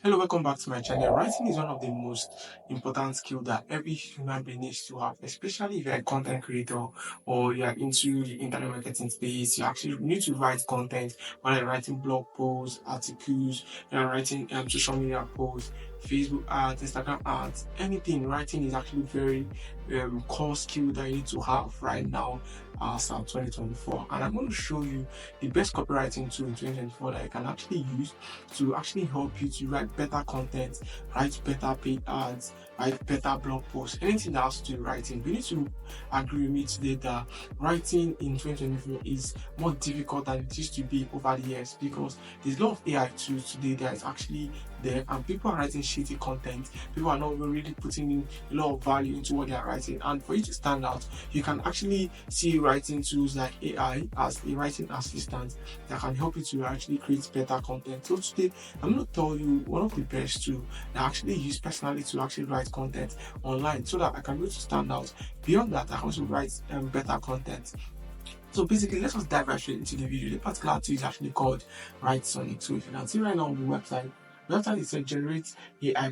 Hello, welcome back to my channel. Writing is one of the most important skill that every human being needs to have, especially if you're a content creator or you're into the internet marketing space. You actually need to write content, whether you're writing blog posts, articles, you're writing social media posts, Facebook ads, Instagram ads, anything. Writing is actually very core skill that you need to have right now as 2024. And I'm going to show you the best copywriting tool in 2024 that you can actually use to actually help you to write better content, write better paid ads, write better blog posts, anything that has to do with writing. You need to agree with me today that writing in 2024 is more difficult than it used to be over the years, because there's a lot of AI tools today that is actually there, and people are writing shitty content. People are not really putting in a lot of value into what they are writing. And for you to stand out, you can actually see writing tools like AI as a writing assistant that can help you to actually create better content. So today I'm going to tell you one of the best tools that I actually use personally to actually write content online, so that I can be able to stand out. Beyond that, I can also write better content. So basically, let's just dive right straight into the video. The particular tool is actually called Writesonic. So if you can see right now on the website, is a generative AI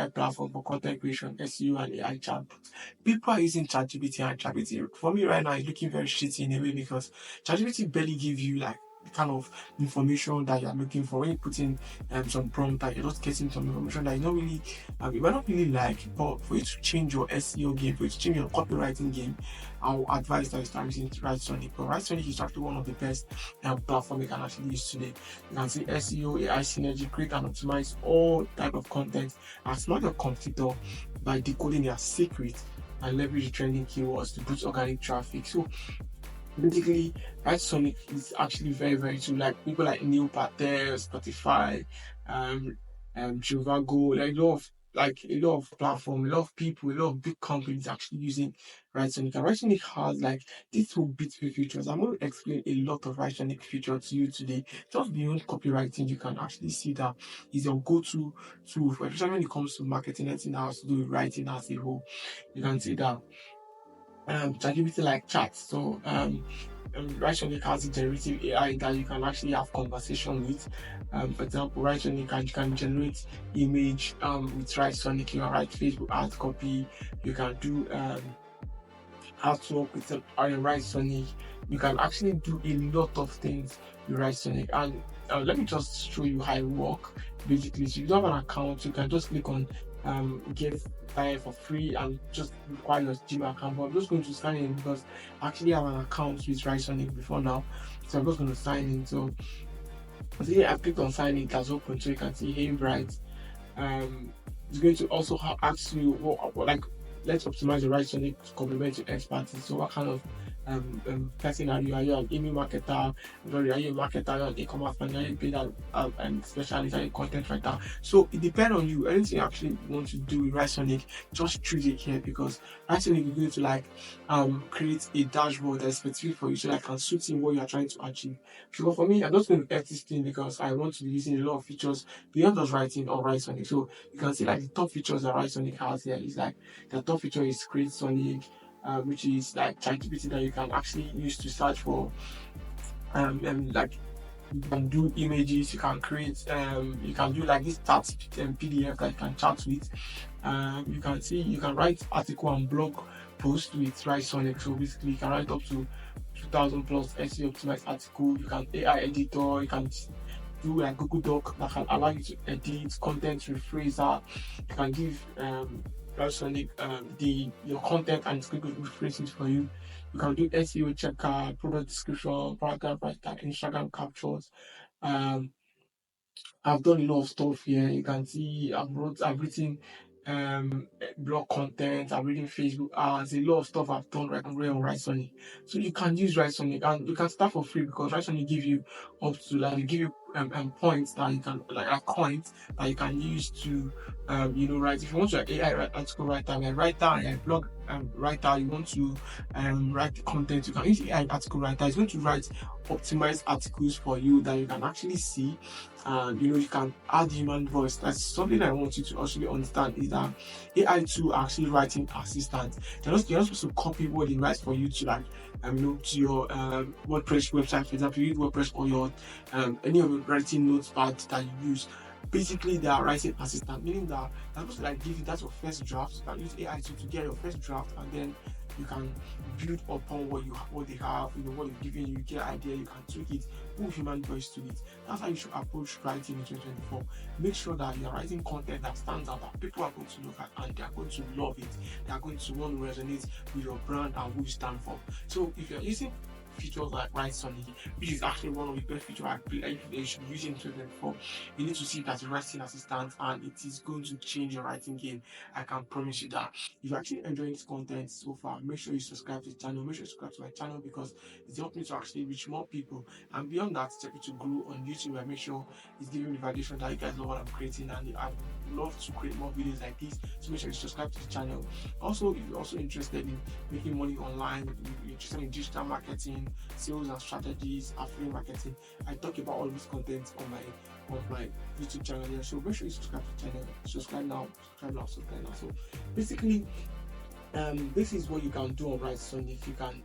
platform for content creation, SEO, and AI chatbots. People are using ChatGPT, and ChatGPT for me right now is looking very shitty in a way, because ChatGPT barely give you like the kind of information that you're looking for. When you put in some prompt, that you're just getting some information that you don't really you might not really like. But for you to change your SEO game, for you to change your copywriting game, I'll advise that you start using Writesonic. But Writesonic is actually one of the best platform you can actually use today. You can see SEO, AI synergy, create and optimize all type of content, and smart your competitor by decoding their secrets and leverage trending keywords to boost organic traffic. So basically, Writesonic is actually very too, like people like Neil Patel, Spotify, Trivago, like a lot of platform, a lot of people, a lot of big companies actually using Writesonic. And Writesonic has like these two beautiful features. I'm going to explain a lot of Writesonic features to you today. Just beyond copywriting, you can actually see that is your go-to tool, especially when it comes to marketing, anything that has to do with writing as a whole. You can see that ChatGPT like chat. So Writesonic has a generative AI that you can actually have conversation with. For example, Writesonic can generate image with Writesonic. You can write Facebook ad copy. You can do artwork with Writesonic. You can actually do a lot of things with Writesonic. And let me just show you how it works. Basically, so if you don't have an account, you can just click on get started for free and just require your Gmail account. But I'm just going to sign in because I actually have an account with Writesonic before now, so I'm just going to sign in. So see, I clicked on sign in, it has opened, so you can see hey Bright. It's going to also ask you what like, let's optimize your Writesonic to complement your expertise. So what kind of person are you? Are you an email marketer? Are you a marketer? Are you an e-commerce manager? Are you paid and specialist? Are you a content writer? So it depends on you. Anything you actually want to do with Writesonic, just choose it here, because Writesonic is going to like create a dashboard that's specific for you, so that can suit in what you are trying to achieve. Because for me, I'm just going to edit this thing because I want to be using a lot of features beyond just writing or Writesonic. So you can see like the top features that Writesonic has here is like the top feature is Create Sonic, which is like ChatGPT that you can actually use to search for like you can do images, you can create you can do like this stats PDF that you can chat with. You can see you can write article and blog post with Writesonic. So basically you can write up to 2,000 plus SEO optimized article. You can AI editor, you can do like Google Doc that can allow you to edit content, rephraser. You can give Writesonic your content, and it's going to rephrase it for you. You can do SEO checker, product description, paragraph writer, Instagram captions. I've done a lot of stuff here. You can see I've written blog content, I'm reading Facebook ads, a lot of stuff I've done right on Writesonic. So you can use Writesonic, and you can start for free, because Writesonic give you up to like give you points that you can like coins that you can use to write. If you want to like AI article writer, like writer and blog writer, you want to write content, you can use AI article writer. It's going to write optimized articles for you that you can actually see, and you can add human voice. That's something I want you to actually understand, is that AI tool are actually writing assistants. You're not supposed to copy what it writes for you to like to your WordPress website. For example, you use WordPress or your any of your writing notepad that you use. Basically, they are writing assistant, meaning that they're supposed to like give you that's your first draft. You can use AI to get your first draft, and then you can build upon what they have, what they've given you. You get an idea, you can tweak it, put human voice to it. That's how you should approach writing in 2024. Make sure that you're writing content that stands out, that people are going to look at and they are going to love it. They are going to want to resonate with your brand and who you stand for. So if you're using features like Writesonic, which is actually one of the best features I believe they should be using in 2024, you need to see it as a writing assistant, and it is going to change your writing game. I can promise you that. If you're actually enjoying this content so far, make sure you subscribe to the channel. Make sure you subscribe to my channel because it's helping me to actually reach more people. And beyond that, it's helping to grow on YouTube. I make sure it's giving me validation that you guys love what I'm creating, and I love to create more videos like this. So make sure you subscribe to the channel. Also, if you're also interested in making money online, you're interested in digital marketing, sales and strategies, affiliate marketing, I talk about all this content on my YouTube channel here. So make sure you subscribe to the channel. Subscribe now, subscribe now, subscribe now. So basically, this is what you can do on Writesonic. You can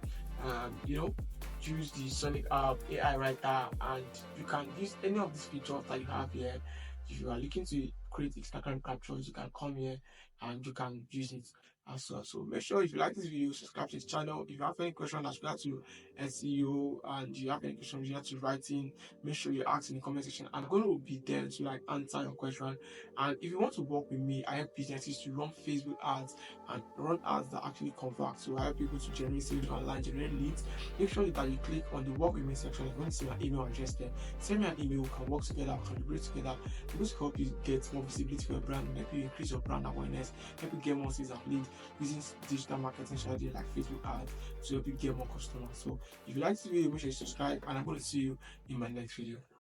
use the Sonic app, AI writer, and you can use any of these features that you have here. If you are looking to create Instagram captions, you can come here and you can use it as well. So make sure if you like this video, subscribe to this channel. If you have any question as regard to SEO and you have any questions you have to writing, make sure you ask in the comment section. I'm going to be there to like answer your question. And if you want to work with me, I help businesses to run Facebook ads and run ads that actually convert. So I help people to generate sales online, generate leads. Make sure that you click on the work with me section. If you want to see my email address there, send me an email. We can work together, collaborate together. It to help you get more visibility for your brand, help you increase your brand awareness, help you get more sales and leads using digital marketing strategy like Facebook ads to help you get more customers. So if you like this video, make sure you subscribe, and I'm going to see you in my next video.